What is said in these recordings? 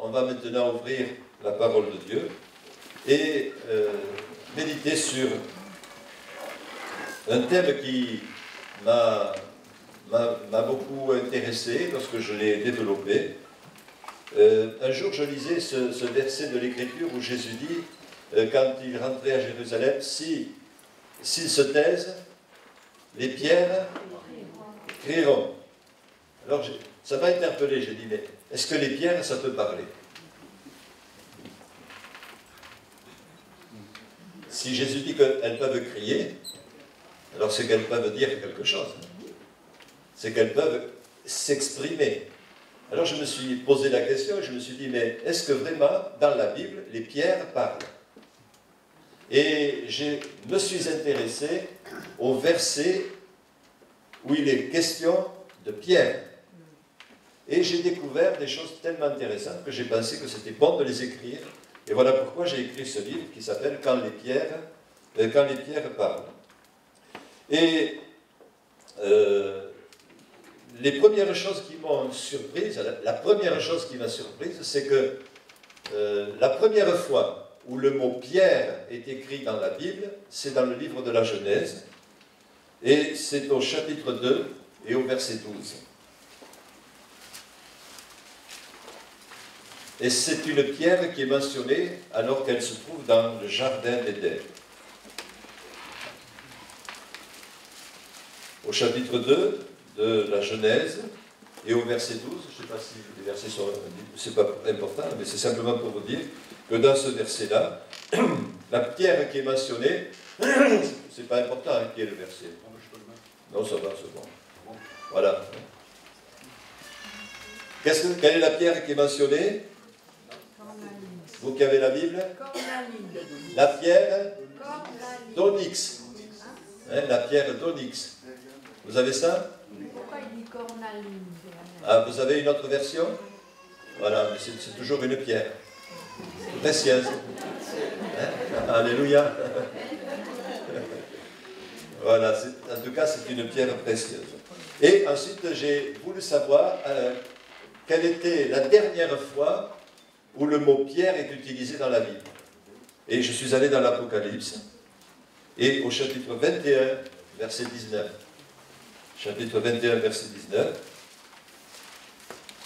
on va maintenant ouvrir la parole de Dieu et méditer sur un thème qui m'a beaucoup intéressé lorsque je l'ai développé. Un jour, je lisais ce verset de l'Écriture où Jésus dit, quand il rentrait à Jérusalem, s'ils se taisent, les pierres crieront. Alors, ça m'a interpellé, j'ai dit, mais est-ce que les pierres, ça peut parler? Si Jésus dit qu'elles peuvent crier, alors c'est qu'elles peuvent dire quelque chose. C'est qu'elles peuvent s'exprimer. Alors je me suis posé la question et je me suis dit, mais est-ce que vraiment, dans la Bible, les pierres parlent? Et je me suis intéressé au verset où il est question de pierre. Et j'ai découvert des choses tellement intéressantes que j'ai pensé que c'était bon de les écrire. Et voilà pourquoi j'ai écrit ce livre qui s'appelle « Quand les pierres parlent ». Et les premières choses qui m'ont surprise, la première chose qui m'a surprise, c'est que la première fois où le mot pierre est écrit dans la Bible, c'est dans le livre de la Genèse, et c'est au chapitre 2 et au verset 12. Et c'est une pierre qui est mentionnée alors qu'elle se trouve dans le jardin d'Éden. Au chapitre 2 de la Genèse et au verset 12, je ne sais pas si les versets sont... c'est pas important, mais c'est simplement pour vous dire que dans ce verset-là, la pierre qui est mentionnée, c'est pas important qui est le verset. Non, ça va, c'est bon. Voilà. Quelle est la pierre qui est mentionnée? Vous qui avez la Bible? La pierre d'onyx. Hein, la pierre d'onyx. Vous avez ça? Pourquoi il dit cornaline? Ah, vous avez une autre version? Voilà, mais c'est toujours une pierre. Précieuse. Hein? Alléluia. Voilà, en tout cas, c'est une pierre précieuse. Et ensuite, j'ai voulu savoir quelle était la dernière fois où le mot pierre est utilisé dans la Bible. Et je suis allé dans l'Apocalypse, et au chapitre 21, verset 19. Chapitre 21, verset 19,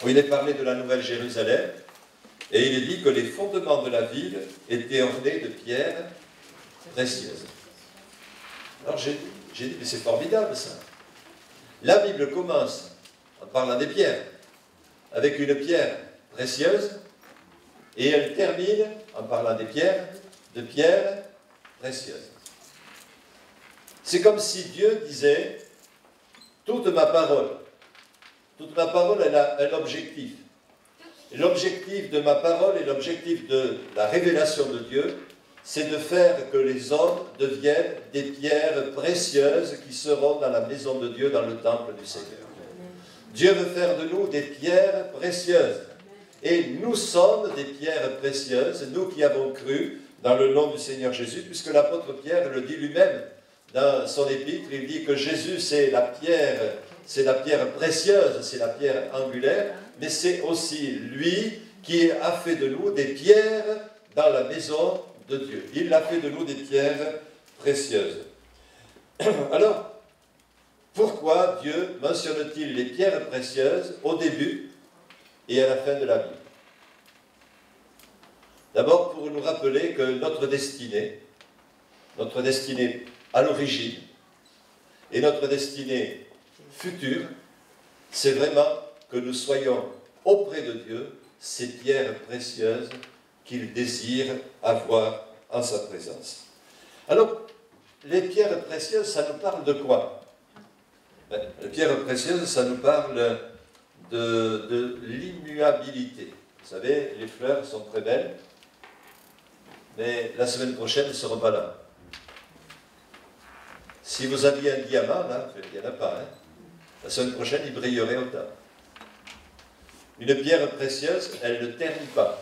où il est parlé de la Nouvelle Jérusalem, et il est dit que les fondements de la ville étaient ornés de pierres précieuses. Alors j'ai dit, mais c'est formidable ça. La Bible commence en parlant des pierres, avec une pierre précieuse, et elle termine en parlant de pierres précieuses. C'est comme si Dieu disait, toute ma parole, elle a un objectif. Et l'objectif de ma parole et l'objectif de la révélation de Dieu, c'est de faire que les hommes deviennent des pierres précieuses qui seront dans la maison de Dieu, dans le temple du Seigneur. Dieu veut faire de nous des pierres précieuses. Et nous sommes des pierres précieuses, nous qui avons cru dans le nom du Seigneur Jésus, puisque l'apôtre Pierre le dit lui-même dans son épître, il dit que Jésus c'est la pierre précieuse, c'est la pierre angulaire, mais c'est aussi lui qui a fait de nous des pierres dans la maison de Dieu. Il a fait de nous des pierres précieuses. Alors, pourquoi Dieu mentionne-t-il les pierres précieuses au début et à la fin de la Bible? D'abord, pour nous rappeler que notre destinée à l'origine et notre destinée future, c'est vraiment que nous soyons auprès de Dieu ces pierres précieuses qu'il désire avoir en sa présence. Alors, les pierres précieuses, ça nous parle de quoi? Les pierres précieuses, ça nous parle de l'immuabilité. Vous savez, les fleurs sont très belles, mais la semaine prochaine, elles ne seront pas là. Si vous aviez un diamant, là, il n'y en a pas, hein? La semaine prochaine, il brillerait autant. Une pierre précieuse, elle ne ternit pas.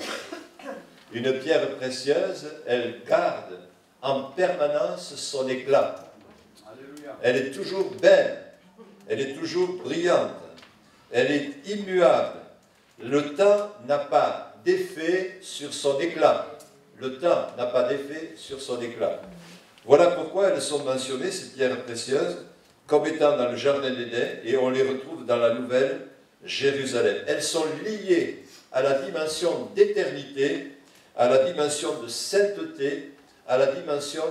Une pierre précieuse, elle garde en permanence son éclat. Elle est toujours belle, elle est toujours brillante, elle est immuable. Le temps n'a pas d'effet sur son éclat. Le temps n'a pas d'effet sur son éclat. Voilà pourquoi elles sont mentionnées, ces pierres précieuses, comme étant dans le jardin d'Éden, et on les retrouve dans la nouvelle Jérusalem. Elles sont liées à la dimension d'éternité, à la dimension de sainteté, à la dimension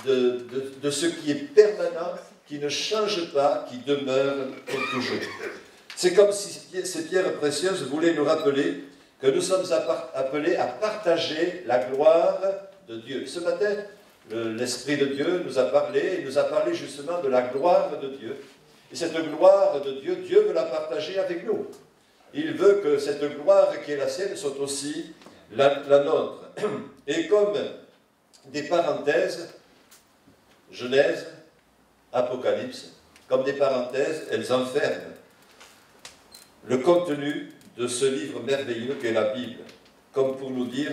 de ce qui est permanent, qui ne change pas, qui demeure pour toujours. C'est comme si ces pierres précieuses voulaient nous rappeler que nous sommes appelés à partager la gloire de Dieu. Ce matin, l'Esprit de Dieu nous a parlé, il nous a parlé justement de la gloire de Dieu. Et cette gloire de Dieu, Dieu veut la partager avec nous. Il veut que cette gloire qui est la sienne soit aussi la nôtre. Et comme des parenthèses, Genèse, Apocalypse, comme des parenthèses, elles enferment le contenu de ce livre merveilleux qu'est la Bible, comme pour nous dire,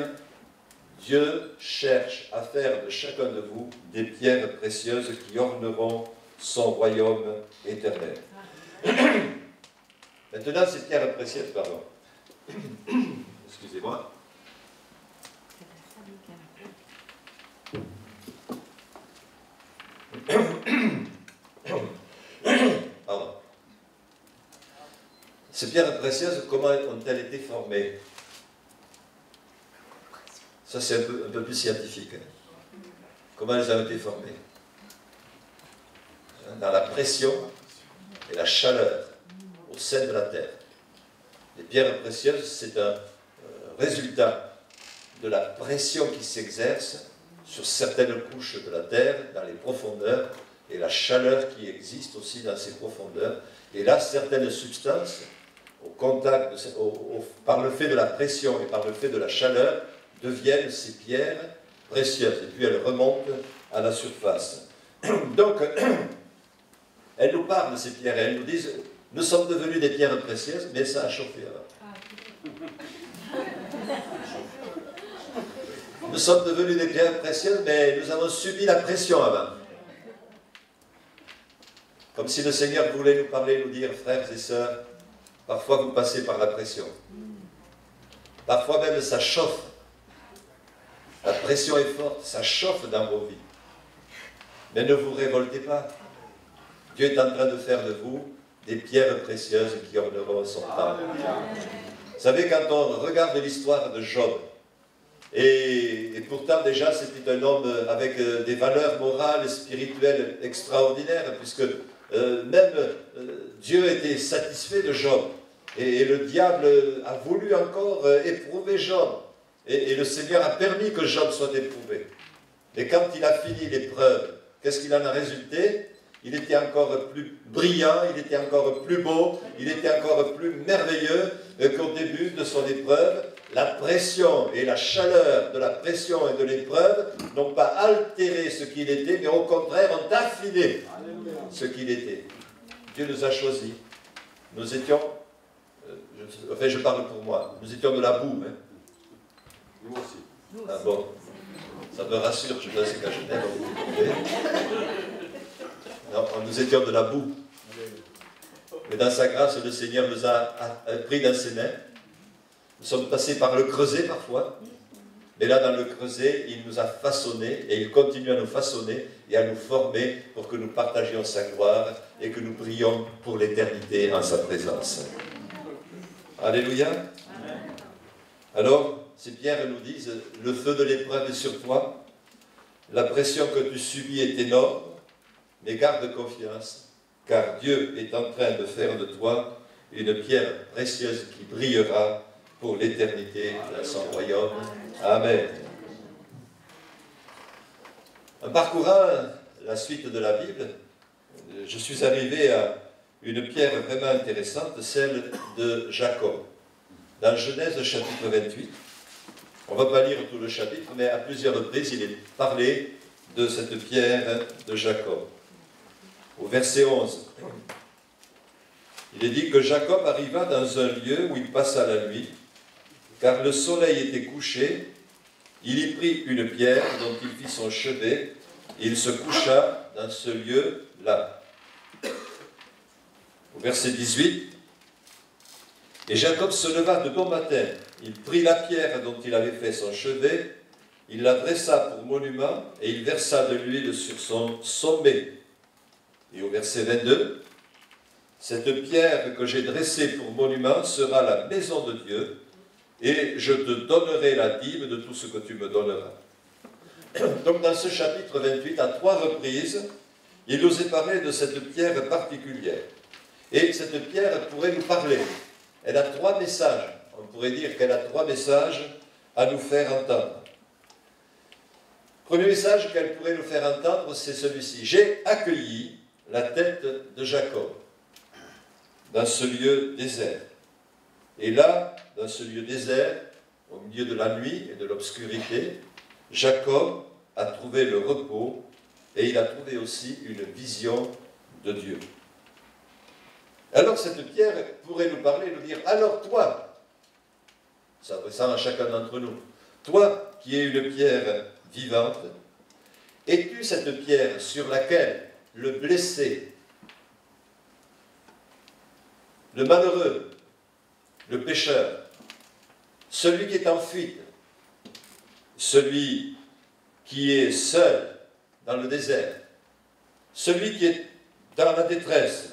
Dieu cherche à faire de chacun de vous des pierres précieuses qui orneront son royaume éternel. Maintenant, ces pierres précieuses, pardon. Excusez-moi. Pardon. Ces pierres précieuses, comment ont-elles été formées? Ça, c'est un peu plus scientifique. Comment elles ont été formées? Dans la pression et la chaleur au sein de la terre. Les pierres précieuses, c'est un résultat de la pression qui s'exerce sur certaines couches de la terre, dans les profondeurs, et la chaleur qui existe aussi dans ces profondeurs. Et là, certaines substances, au contact par le fait de la pression et par le fait de la chaleur, deviennent ces pierres précieuses. Et puis elles remontent à la surface. Donc, elles nous parlent de ces pierres et elles nous disent, nous sommes devenus des pierres précieuses, mais ça a chauffé alors. Nous sommes devenus des pierres précieuses, mais nous avons subi la pression avant. Comme si le Seigneur voulait nous parler, nous dire, frères et sœurs, parfois vous passez par la pression. Parfois même ça chauffe. La pression est forte, ça chauffe dans vos vies. Mais ne vous révoltez pas. Dieu est en train de faire de vous des pierres précieuses qui orneront son temple. Vous savez, quand on regarde l'histoire de Job, et pourtant déjà c'était un homme avec des valeurs morales et spirituelles extraordinaires, puisque même Dieu était satisfait de Job. Et le diable a voulu encore éprouver Job. Et le Seigneur a permis que Job soit éprouvé. Et quand il a fini l'épreuve, qu'est-ce qu'il en a résulté? Il était encore plus brillant, il était encore plus beau, il était encore plus merveilleux qu'au début de son épreuve. La pression et la chaleur de la pression et de l'épreuve n'ont pas altéré ce qu'il était, mais au contraire ont affiné ce qu'il était. Dieu nous a choisis. Nous étions, enfin je parle pour moi, nous étions de la boue. Hein. Nous aussi. Ah bon, ça me rassure, je pense qu'à Genève, vous trouvez. Non, nous étions de la boue. Mais dans sa grâce, le Seigneur nous a pris dans ses mains. Nous sommes passés par le creuset parfois. Mais là, dans le creuset, il nous a façonnés et il continue à nous façonner et à nous former pour que nous partagions sa gloire et que nous prions pour l'éternité en sa présence. Alléluia. Alors, ces pierres nous disent, le feu de l'épreuve est sur toi, la pression que tu subis est énorme, mais garde confiance, car Dieu est en train de faire de toi une pierre précieuse qui brillera pour l'éternité dans son royaume. Amen. En parcourant la suite de la Bible, je suis arrivé à une pierre vraiment intéressante, celle de Jacob. Dans Genèse chapitre 28, on ne va pas lire tout le chapitre, mais à plusieurs reprises, il est parlé de cette pierre de Jacob. Au verset 11, il est dit que Jacob arriva dans un lieu où il passa la nuit, car le soleil était couché. Il y prit une pierre dont il fit son chevet, et il se coucha dans ce lieu-là. Au verset 18, Et Jacob se leva de bon matin. Il prit la pierre dont il avait fait son chevet, il la dressa pour monument, et il versa de l'huile sur son sommet. Et au verset 22, cette pierre que j'ai dressée pour monument sera la maison de Dieu, et je te donnerai la dîme de tout ce que tu me donneras. Donc dans ce chapitre 28, à 3 reprises, il nous est parlé de cette pierre particulière. Et cette pierre pourrait nous parler. Elle a 3 messages. On pourrait dire qu'elle a 3 messages à nous faire entendre. Premier message qu'elle pourrait nous faire entendre, c'est celui-ci. J'ai accueilli la tête de Jacob dans ce lieu désert. Et là, dans ce lieu désert, au milieu de la nuit et de l'obscurité, Jacob a trouvé le repos et il a trouvé aussi une vision de Dieu. Alors cette pierre pourrait nous parler et nous dire, alors toi, s'adressant à chacun d'entre nous, toi qui es une pierre vivante, es-tu cette pierre sur laquelle le blessé, le malheureux, le pécheur, celui qui est en fuite, celui qui est seul dans le désert, celui qui est dans la détresse,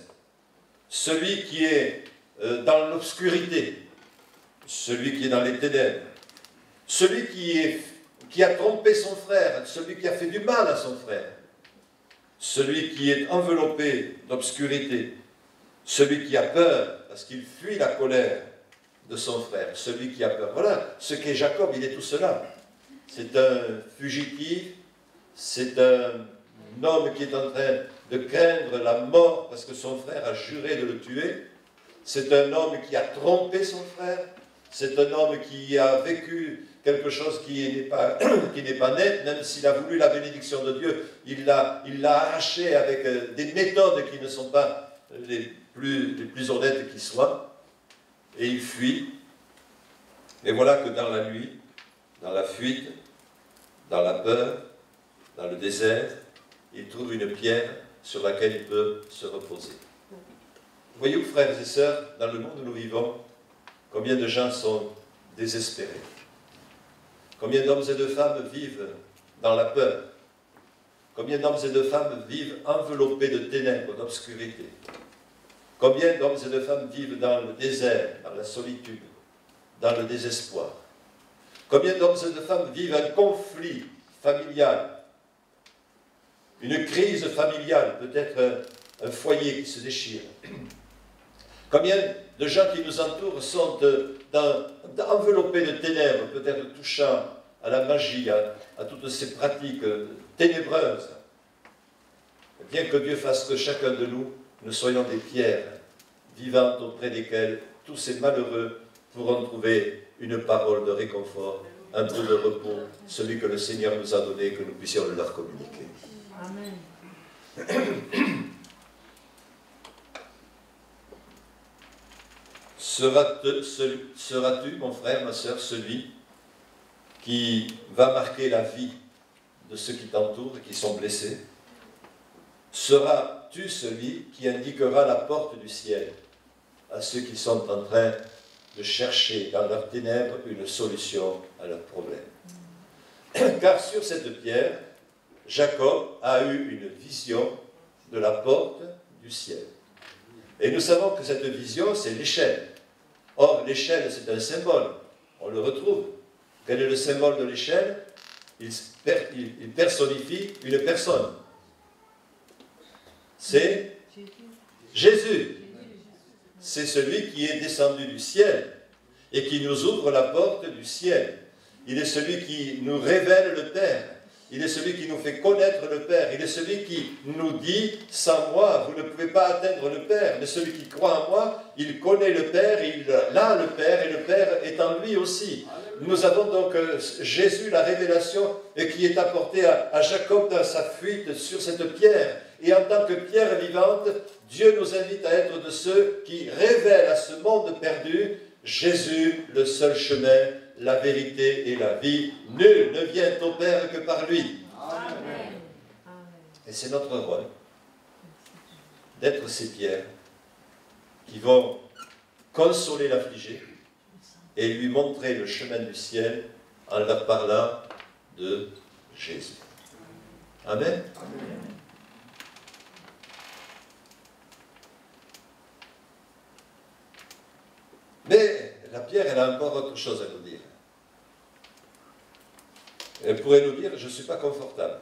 celui qui est dans l'obscurité, celui qui est dans les ténèbres, celui qui a trompé son frère, celui qui a fait du mal à son frère, celui qui est enveloppé d'obscurité, celui qui a peur parce qu'il fuit la colère de son frère, celui qui a peur. Voilà ce qu'est Jacob, il est tout cela. C'est un fugitif, c'est un homme qui est en train de craindre la mort parce que son frère a juré de le tuer. C'est un homme qui a trompé son frère. C'est un homme qui a vécu quelque chose qui n'est pas net, même s'il a voulu la bénédiction de Dieu, il l'a arraché avec des méthodes qui ne sont pas les plus honnêtes qui soient. Et il fuit. Et voilà que dans la nuit, dans la fuite, dans la peur, dans le désert, il trouve une pierre sur laquelle il peut se reposer. Voyez-vous, frères et sœurs, dans le monde où nous vivons, combien de gens sont désespérés. Combien d'hommes et de femmes vivent dans la peur. Combien d'hommes et de femmes vivent enveloppés de ténèbres, d'obscurité. Combien d'hommes et de femmes vivent dans le désert, dans la solitude, dans le désespoir. Combien d'hommes et de femmes vivent un conflit familial, une crise familiale, peut-être un foyer qui se déchire. Combien de gens qui nous entourent sont enveloppés de ténèbres, peut-être touchant à la magie, à toutes ces pratiques ténébreuses. Bien que Dieu fasse que chacun de nous, nous soyons des pierres vivantes auprès desquelles tous ces malheureux pourront trouver une parole de réconfort, un peu de repos, celui que le Seigneur nous a donné, que nous puissions le leur communiquer. Amen. Seras-tu, mon frère, ma sœur, celui qui va marquer la vie de ceux qui t'entourent et qui sont blessés? Seras-tu celui qui indiquera la porte du ciel à ceux qui sont en train de chercher dans leurs ténèbres une solution à leurs problèmes? Car sur cette pierre, Jacob a eu une vision de la porte du ciel. Et nous savons que cette vision, c'est l'échelle. Or, l'échelle, c'est un symbole. On le retrouve. Quel est le symbole de l'échelle? Il personnifie une personne. C'est Jésus. C'est celui qui est descendu du ciel et qui nous ouvre la porte du ciel. Il est celui qui nous révèle le Père. Il est celui qui nous fait connaître le Père. Il est celui qui nous dit, sans moi, vous ne pouvez pas atteindre le Père. Mais celui qui croit en moi, il connaît le Père, il a le Père, et le Père est en lui aussi. Nous avons donc Jésus, la révélation, qui est apportée à Jacob dans sa fuite sur cette pierre. Et en tant que pierre vivante, Dieu nous invite à être de ceux qui révèlent à ce monde perdu Jésus, le seul chemin, la vérité et la vie. Nul ne vient au Père que par lui. Amen. Et c'est notre rôle d'être ces pierres qui vont consoler l'affligé et lui montrer le chemin du ciel en leur parlant de Jésus. Amen. Mais la Pierre, elle a encore autre chose à nous dire. Elle pourrait nous dire, je ne suis pas confortable.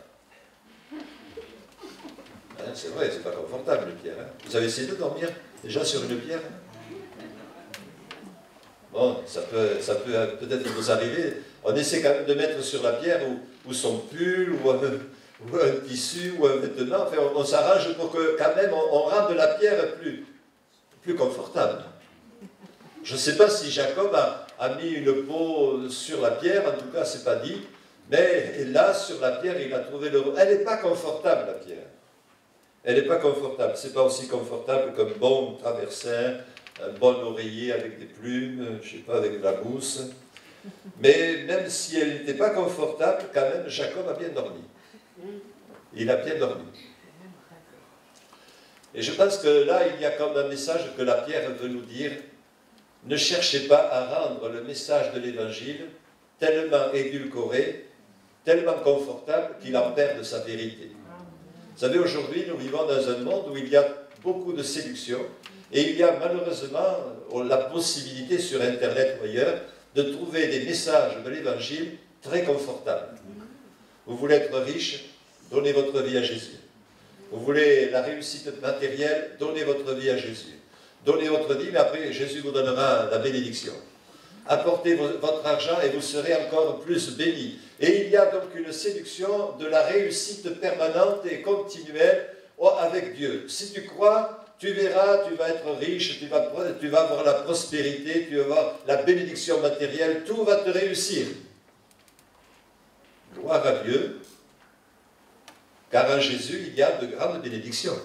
Hein, c'est vrai, c'est pas confortable, une pierre. Hein. Vous avez essayé de dormir déjà sur une pierre? Bon, ça peut peut-être vous arriver. On essaie quand même de mettre sur la pierre ou son pull, ou un tissu, ou un vêtement. Enfin, on s'arrange pour que quand même on rende la pierre plus confortable. Je ne sais pas si Jacob a mis une peau sur la pierre, en tout cas, c'est pas dit. Mais là, sur la pierre, il a trouvé le... Elle n'est pas confortable, la pierre. Elle n'est pas confortable. Ce n'est pas aussi confortable qu'un bon traversin, un bon oreiller avec des plumes, je ne sais pas, avec de la mousse. Mais même si elle n'était pas confortable, quand même, Jacob a bien dormi. Il a bien dormi. Et je pense que là, il y a comme un message que la pierre veut nous dire. Ne cherchez pas à rendre le message de l'Évangile tellement édulcoré, tellement confortable qu'il en perde sa vérité. Vous savez, aujourd'hui, nous vivons dans un monde où il y a beaucoup de séduction et il y a malheureusement la possibilité sur Internet ou ailleurs de trouver des messages de l'Évangile très confortables. Vous voulez être riche, donnez votre vie à Jésus. Vous voulez la réussite matérielle, donnez votre vie à Jésus. Donnez votre vie, mais après Jésus vous donnera la bénédiction. Apportez votre argent et vous serez encore plus bénis. Et il y a donc une séduction de la réussite permanente et continuelle avec Dieu. Si tu crois, tu verras, tu vas être riche, tu vas avoir la prospérité, tu vas avoir la bénédiction matérielle, tout va te réussir. Gloire à Dieu, car en Jésus, il y a de grandes bénédictions.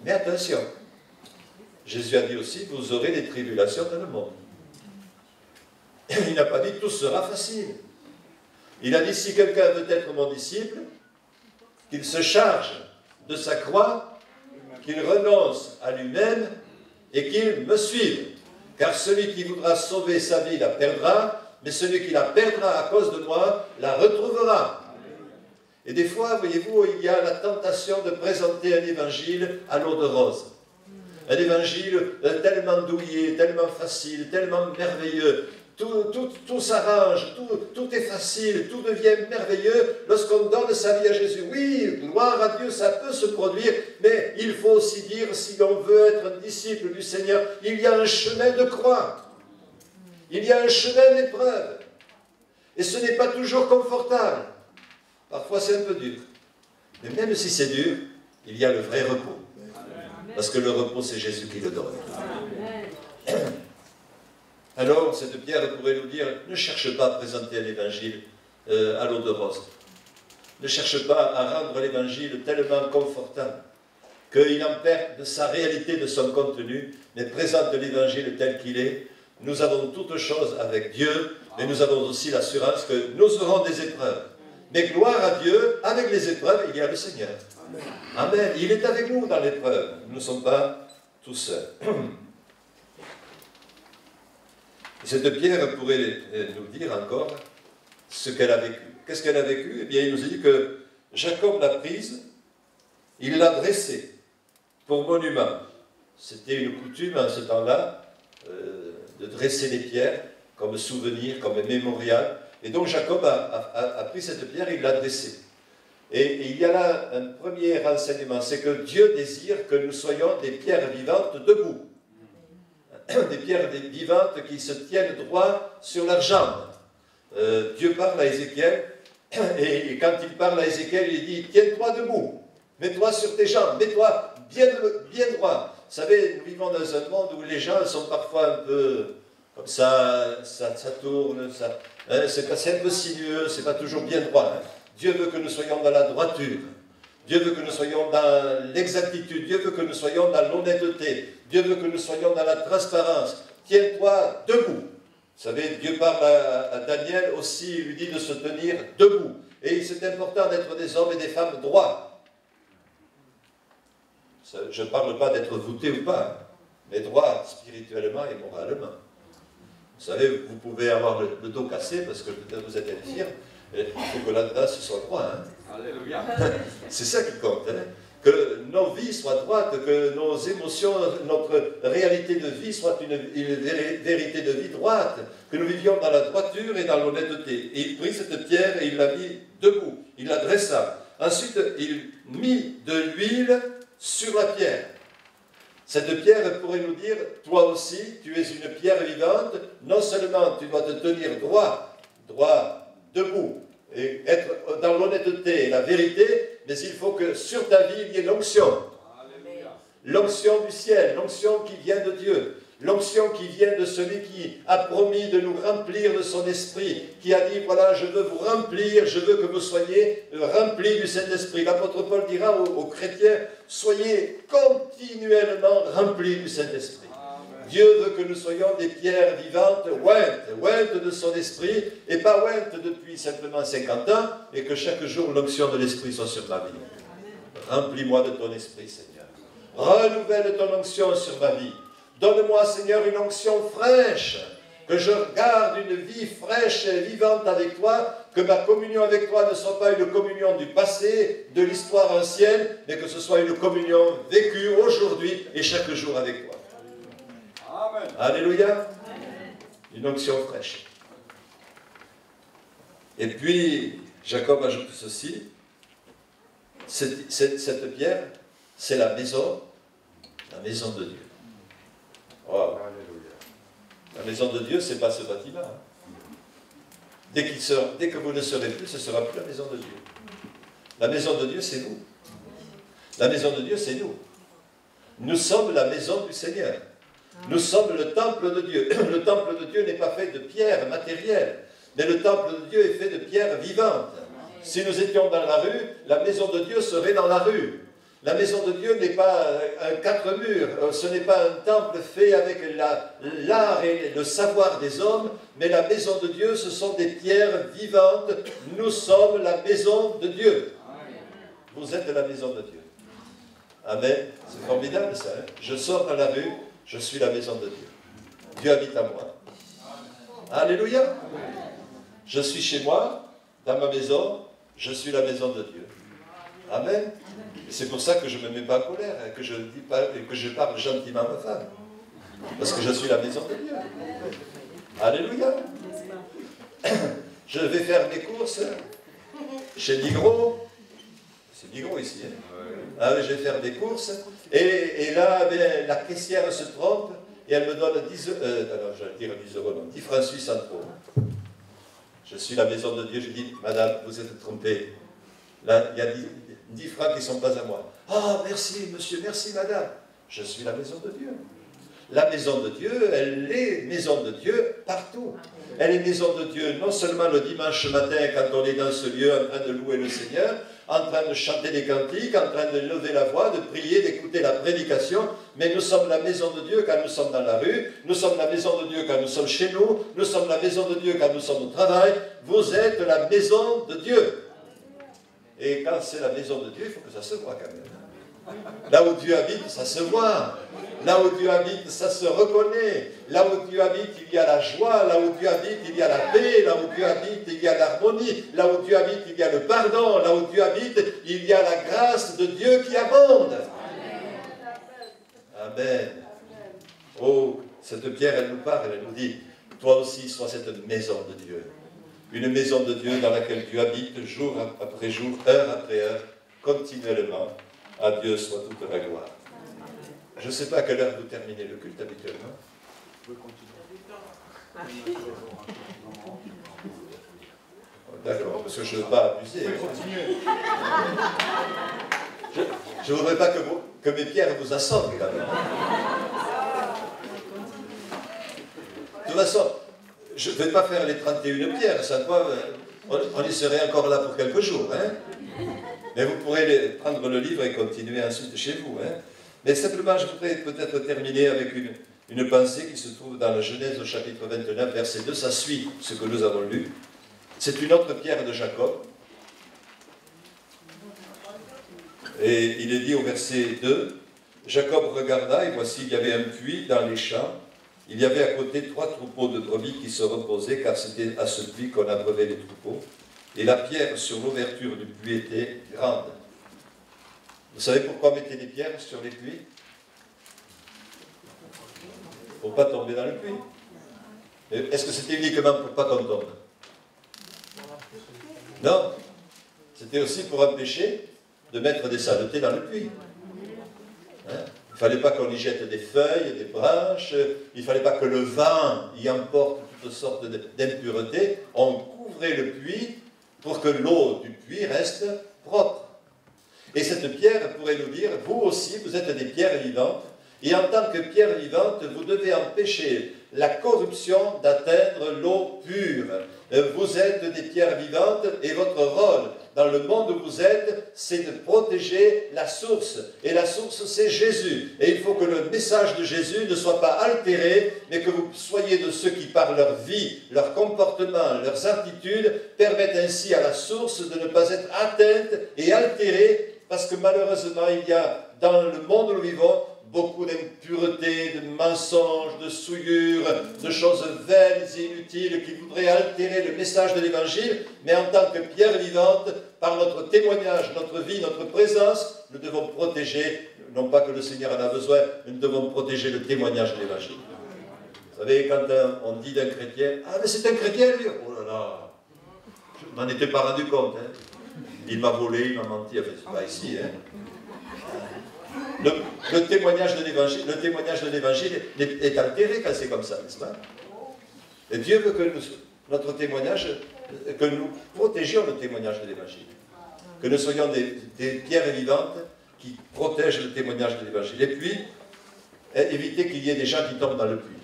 Mais attention, Jésus a dit aussi, vous aurez des tribulations dans le monde. Il n'a pas dit tout sera facile. Il a dit si quelqu'un veut être mon disciple, qu'il se charge de sa croix, qu'il renonce à lui-même et qu'il me suive. Car celui qui voudra sauver sa vie la perdra, mais celui qui la perdra à cause de moi la retrouvera. Et des fois, voyez-vous, il y a la tentation de présenter un évangile à l'eau de rose. Un évangile tellement douillet, tellement facile, tellement merveilleux. Tout s'arrange, tout est facile, tout devient merveilleux lorsqu'on donne sa vie à Jésus. Oui, gloire à Dieu, ça peut se produire, mais il faut aussi dire, si l'on veut être un disciple du Seigneur, il y a un chemin de croix. Il y a un chemin d'épreuve. Et ce n'est pas toujours confortable. Parfois c'est un peu dur. Mais même si c'est dur, il y a le vrai repos. Parce que le repos, c'est Jésus qui le donne. Alors, cette pierre pourrait nous dire, ne cherche pas à présenter l'évangile à l'eau de rose. Ne cherche pas à rendre l'évangile tellement confortable qu'il en perd de sa réalité, de son contenu, mais présente l'évangile tel qu'il est. Nous avons toutes choses avec Dieu, mais nous avons aussi l'assurance que nous aurons des épreuves. Mais gloire à Dieu, avec les épreuves, il y a le Seigneur. Amen. Il est avec nous dans l'épreuve. Nous ne sommes pas tout seuls. Cette pierre pourrait nous dire encore ce qu'elle a vécu. Qu'est-ce qu'elle a vécu? Eh bien, il nous dit que Jacob l'a prise, il l'a dressée pour monument. C'était une coutume en ce temps-là de dresser les pierres comme souvenir, comme mémorial. Et donc Jacob a pris cette pierre et il l'a dressée. Et il y a là un premier renseignement, c'est que Dieu désire que nous soyons des pierres vivantes debout. Des pierres vivantes qui se tiennent droit sur leurs jambes. Dieu parle à Ézéchiel, et quand il parle à Ézéchiel, il dit « Tiens-toi debout, mets-toi sur tes jambes, mets-toi bien droit. » Vous savez, nous vivons dans un monde où les gens sont parfois un peu comme ça tourne, c'est un peu sinueux, c'est pas toujours bien droit. Hein. Dieu veut que nous soyons dans la droiture. Dieu veut que nous soyons dans l'exactitude. Dieu veut que nous soyons dans l'honnêteté. Dieu veut que nous soyons dans la transparence. Tiens-toi debout. Vous savez, Dieu parle à Daniel aussi, il lui dit de se tenir debout. Et c'est important d'être des hommes et des femmes droits. Je ne parle pas d'être voûté ou pas, mais droit spirituellement et moralement. Vous savez, vous pouvez avoir le dos cassé parce que peut-être vous êtes infirme, il faut que là-dedans ce soit droit. Hein. Alléluia. C'est ça qui compte. Hein. Que nos vies soient droites, que nos émotions, notre réalité de vie soit une vérité de vie droite, que nous vivions dans la droiture et dans l'honnêteté. Et il prit cette pierre et il l'a mis debout, il la dressa. Ensuite, il mit de l'huile sur la pierre. Cette pierre pourrait nous dire, toi aussi, tu es une pierre vivante, non seulement tu dois te tenir droit, debout, et être dans l'honnêteté et la vérité, mais il faut que sur ta vie, il y ait l'onction. L'onction du ciel, l'onction qui vient de Dieu, l'onction qui vient de celui qui a promis de nous remplir de son esprit, qui a dit, voilà, je veux vous remplir, je veux que vous soyez remplis du Saint-Esprit. L'apôtre Paul dira aux chrétiens, soyez continuellement remplis du Saint-Esprit. Dieu veut que nous soyons des pierres vivantes, ointes de son esprit, et pas ointes depuis simplement 50 ans, et que chaque jour l'onction de l'esprit soit sur ma vie. Remplis-moi de ton esprit, Seigneur. Renouvelle ton onction sur ma vie. Donne-moi, Seigneur, une onction fraîche, que je garde une vie fraîche et vivante avec toi, que ma communion avec toi ne soit pas une communion du passé, de l'histoire ancienne, mais que ce soit une communion vécue aujourd'hui et chaque jour avec toi. Amen. Alléluia. Une onction fraîche. Et puis, Jacob ajoute ceci. Cette pierre, c'est la maison de Dieu. Wow. La maison de Dieu, ce n'est pas ce bâtiment. Hein. Dès que vous ne serez plus, ce ne sera plus la maison de Dieu. La maison de Dieu, c'est nous. La maison de Dieu, c'est nous. Nous sommes la maison du Seigneur. Nous sommes le temple de Dieu. Le temple de Dieu n'est pas fait de pierres matérielles, mais le temple de Dieu est fait de pierres vivantes. Si nous étions dans la rue, la maison de Dieu serait dans la rue. La maison de Dieu n'est pas un quatre murs, ce n'est pas un temple fait avec l'art et le savoir des hommes, mais la maison de Dieu, ce sont des pierres vivantes. Nous sommes la maison de Dieu. Vous êtes la maison de Dieu. Amen. C'est formidable ça. Hein? Je sors dans la rue, je suis la maison de Dieu. Dieu habite à moi. Alléluia. Je suis chez moi, dans ma maison, je suis la maison de Dieu. Amen. C'est pour ça que je ne me mets pas en colère, que je parle gentiment à ma femme. Parce que je suis la maison de Dieu. Alléluia. Je vais faire mes courses chez Migros. C'est Migros ici. Hein? Je vais faire des courses. Et là, la caissière se trompe et elle me donne 10 francs suisses en trop. Je suis la maison de Dieu. Je dis, madame, vous êtes trompée. Là, il y a 10 francs qui ne sont pas à moi. Ah, merci, monsieur, merci, madame. Je suis la maison de Dieu. La maison de Dieu, elle est maison de Dieu partout. Elle est maison de Dieu non seulement le dimanche matin quand on est dans ce lieu en train de louer le Seigneur, en train de chanter des cantiques, en train de lever la voix, de prier, d'écouter la prédication, mais nous sommes la maison de Dieu quand nous sommes dans la rue, nous sommes la maison de Dieu quand nous sommes chez nous, nous sommes la maison de Dieu quand nous sommes au travail. Vous êtes la maison de Dieu. Et quand c'est la maison de Dieu, il faut que ça se voit quand même. Là où Dieu habite, ça se voit. Là où Dieu habite, ça se reconnaît. Là où Dieu habite, il y a la joie. Là où Dieu habite, il y a la paix. Là où Dieu habite, il y a l'harmonie. Là où Dieu habite, il y a le pardon. Là où Dieu habite, il y a la grâce de Dieu qui abonde. Amen. Oh, cette pierre, elle nous parle, elle nous dit, toi aussi, sois cette maison de Dieu. Une maison de Dieu dans laquelle Dieu habite jour après jour, heure après heure, continuellement. À Dieu soit toute la gloire. Je ne sais pas à quelle heure vous terminez le culte habituellement. D'accord, parce que je ne veux pas abuser. Je ne voudrais pas que mes pierres vous assomment quand même. De toute façon, je ne vais pas faire les 31 pierres, ça quoi, on y serait encore là pour quelques jours. Hein? Mais vous pourrez prendre le livre et continuer ensuite chez vous. Hein? Mais simplement, je voudrais peut-être terminer avec une pensée qui se trouve dans la Genèse au chapitre 29, verset 2. Ça suit ce que nous avons lu. C'est une autre pierre de Jacob. Et il est dit au verset 2, Jacob regarda, et voici, il y avait un puits dans les champs. Il y avait à côté 3 troupeaux de brebis qui se reposaient, car c'était à ce puits qu'on abreuvait les troupeaux. Et la pierre sur l'ouverture du puits était grande. Vous savez pourquoi on mettait des pierres sur les puits? Pour ne pas tomber dans le puits. Est-ce que c'était uniquement pour ne pas qu'on tombe? Non. C'était aussi pour empêcher de mettre des saletés dans le puits. Hein? Il ne fallait pas qu'on y jette des feuilles, des branches, il ne fallait pas que le vent y emporte toutes sortes d'impuretés. On couvrait le puits pour que l'eau du puits reste propre. Et cette pierre pourrait nous dire, vous aussi, vous êtes des pierres vivantes, et en tant que pierre vivante, vous devez empêcher la corruption d'atteindre l'eau pure. Vous êtes des pierres vivantes, et votre rôle dans le monde où vous êtes, c'est de protéger la source. Et la source, c'est Jésus. Et il faut que le message de Jésus ne soit pas altéré, mais que vous soyez de ceux qui, par leur vie, leur comportement, leurs attitudes, permettent ainsi à la source de ne pas être atteinte et altérée, parce que malheureusement, il y a dans le monde où nous vivons beaucoup d'impuretés, de mensonges, de souillures, de choses vaines et inutiles qui voudraient altérer le message de l'Évangile, mais en tant que pierre vivante, par notre témoignage, notre vie, notre présence, nous devons protéger, non pas que le Seigneur en a besoin, mais nous devons protéger le témoignage de l'Évangile. Vous savez, quand on dit d'un chrétien, « Ah, mais c'est un chrétien, lui !» Oh là là, je ne m'en étais pas rendu compte. Hein. Il m'a volé, il m'a menti, enfin, c'est pas ici. Hein. Le témoignage de l'Évangile est altéré quand c'est comme ça, n'est-ce pas? Et Dieu veut que notre témoignage, que nous protégions le témoignage de l'Évangile. Que nous soyons des pierres vivantes qui protègent le témoignage de l'Évangile. Et puis, éviter qu'il y ait des gens qui tombent dans le puits.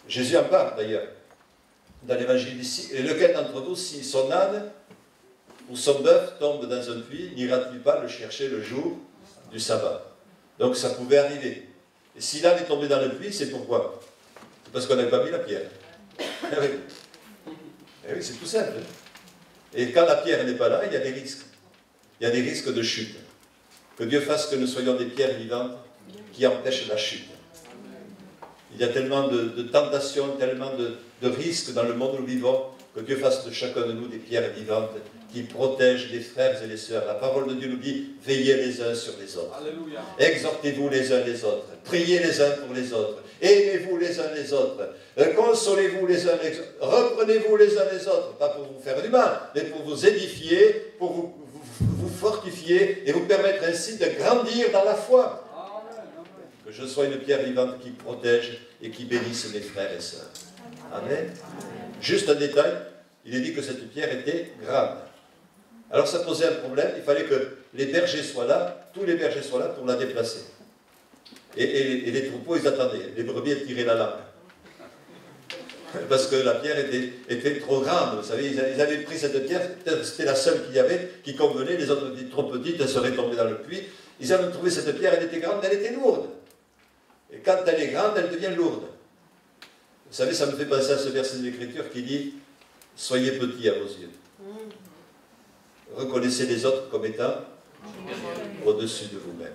Jésus en parle d'ailleurs, dans l'Évangile ici. Et lequel d'entre vous, si son âne ou son bœuf tombe dans un puits, n'ira-t-il pas le chercher le jour du sabbat? Donc ça pouvait arriver. Et si l'âne est tombé dans le puits, c'est pourquoi? C'est parce qu'on n'avait pas mis la pierre. Eh oui, c'est tout simple. Et quand la pierre n'est pas là, il y a des risques. Il y a des risques de chute. Que Dieu fasse que nous soyons des pierres vivantes qui empêchent la chute. Il y a tellement de tentations, tellement de risques dans le monde où nous vivons, que Dieu fasse de chacun de nous des pierres vivantes qui protègent les frères et les sœurs. La parole de Dieu nous dit, veillez les uns sur les autres. Alléluia. Exhortez-vous les uns les autres. Priez les uns pour les autres. Aimez-vous les uns les autres. Consolez-vous les uns les autres. Reprenez-vous les uns les autres. Pas pour vous faire du mal, mais pour vous édifier, pour vous fortifier et vous permettre ainsi de grandir dans la foi. Que je sois une pierre vivante qui protège et qui bénisse mes frères et sœurs. Amen. Juste un détail, il est dit que cette pierre était grande. Alors ça posait un problème, il fallait que les bergers soient là, tous les bergers soient là pour la déplacer. Et les troupeaux, ils attendaient, les brebis, elles tiraient la langue. Parce que la pierre était trop grande, vous savez, ils avaient pris cette pierre, c'était la seule qu'il y avait, qui convenait, les autres étaient trop petites, elles seraient tombées dans le puits. Ils avaient trouvé cette pierre, elle était grande, mais elle était lourde. Et quand elle est grande, elle devient lourde. Vous savez, ça me fait penser à ce verset de l'Écriture qui dit « Soyez petits à vos yeux. Reconnaissez les autres comme étant au-dessus de vous-même. »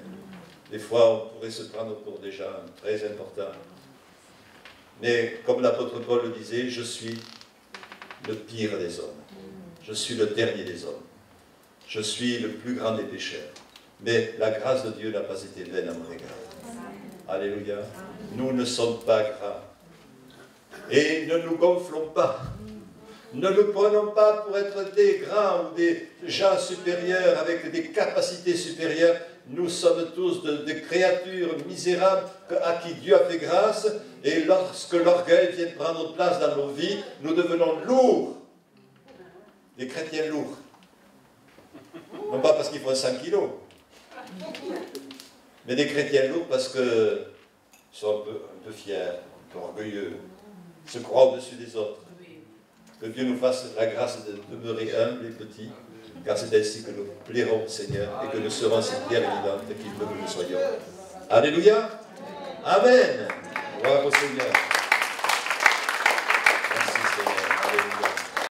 Des fois, on pourrait se prendre pour des gens très importants. Mais comme l'apôtre Paul le disait, je suis le pire des hommes. Je suis le dernier des hommes. Je suis le plus grand des pécheurs. Mais la grâce de Dieu n'a pas été vaine à mon égard. Alléluia. Nous ne sommes pas grands. Et ne nous gonflons pas. Ne nous prenons pas pour être des grands ou des gens supérieurs avec des capacités supérieures. Nous sommes tous des créatures misérables à qui Dieu a fait grâce. Et lorsque l'orgueil vient prendre place dans nos vies, nous devenons lourds. Des chrétiens lourds. Non pas parce qu'ils font 100 kilos, mais des chrétiens lourds parce qu'ils sont un peu fiers, un peu orgueilleux, se croient au-dessus des autres. Que Dieu nous fasse la grâce de demeurer humbles et petits, car c'est ainsi que nous plairons au Seigneur et que nous serons cette pierre vivante qu'il veut que nous soyons. Alléluia. Amen. Gloire au Seigneur.